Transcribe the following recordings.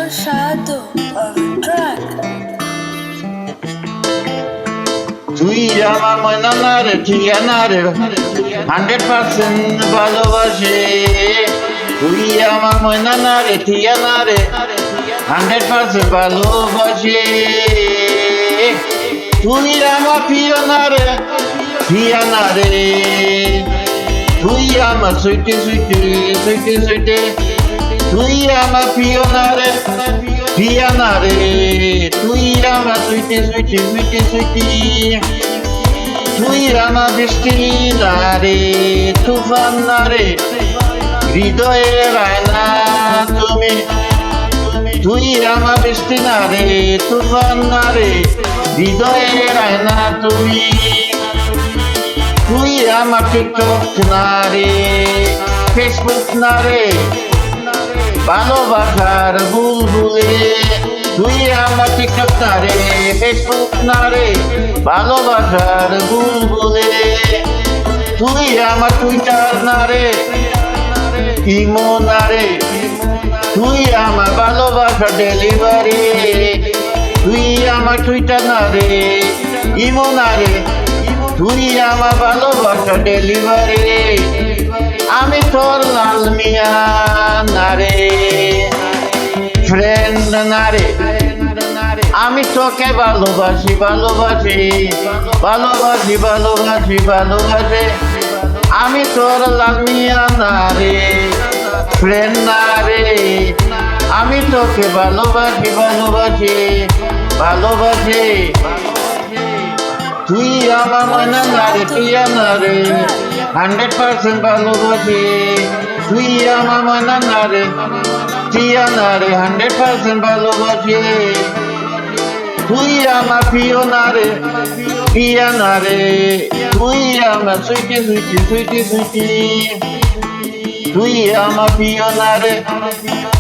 your shadow on the track. তুই আমার ময়না না রে ঠিকানা রে 100% ভালোবাসে তুই আমার ময়না না রে ঠিকানা রে 100% ভালোবাসে তুই আমার পিয়না রে ঠিকানা রে তুই আমার সুইটে সুইটে সুইটে সুইটে তুই আমার পিয়না রে ঠিকানা রে তুই আমার সুইটে সুইটে সুইটে সুইটে তুই আমার বৃষ্টি না রে তুফান না রে হৃদয়ের আয়না তুমি তুই আমার বৃষ্টি না রে তুফান না রে হৃদয়ের আয়না তুমি তুই আমার টিকটক না রে ফেসবুক না রে ভালোবাসার বুলবুলে তুই আমার টিকটক না রে ফেসবুক না রে ভালোবাসার বুলবুলে তুই আমার টুইটার না রে ইমো না রে তুই আমার ভালোবাসা ডেলিভারি তুই আমার টুইটার না রে ইমো না রে তুই আমার ভালোবাসা ডেলিভারি আমি তোর লাল মিয়া না রে ফ্রেন্ড না রে আমি তোকে ভালোবাসি ভালোবাসি ভালোবাসি ভালোবাসি ভালোবাসি আমি তোর লাল মিয়া না রে ফ্রেন্ড না রে আমি তোকে ভালোবাসি ভালোবাসি ভালোবাসি তুই আমার ময়না না রে টিয়ানা রে 100% ভালোবাসি তুই আমার ময়না না রে টিয়ানা রে 100% ভালোবাসি তুই আমার পিয়না রে পিয়ানা রে তুই আমার সুইটি সুইটি সুইটি সুইটি তুই আমার পিয়না রে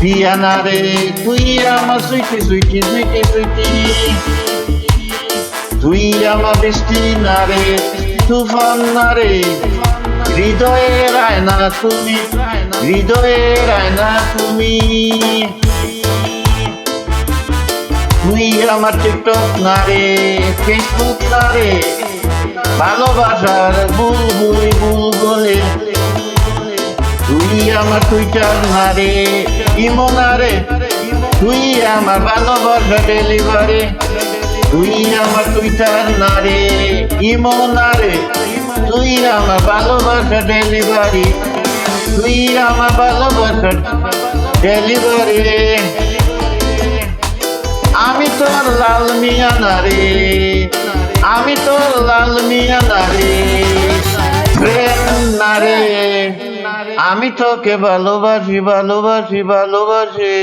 পিয়ানা রে তুই আমার সুইটি সুইটি সুইটি সুইটি তুই আমার বৃষ্টি না রে তুফান না রে হৃদয়ের আয়না তুমি হৃদয়ের আয়না তুমি তুই আমার টিকটক না রে ফেসবুক না রে ভালোবাসার বুলবুলি বুলবুলি তুই আমার টুইটার না রে ইমো না রে তুই আমার ভালোবাসা ডেলিভারি তুই আমার টুইটার না রে ইমো না রে তুই আমার ভালোবাসা ডেলিভারি তুই আমার ভালোবাসা ডেলিভারি আমি তোর লাল মিয়া না রে আমি তোর লাল মিয়া না রে ফ্রেন্ড না রে আমি তোকে ভালোবাসি ভালোবাসি ভালোবাসি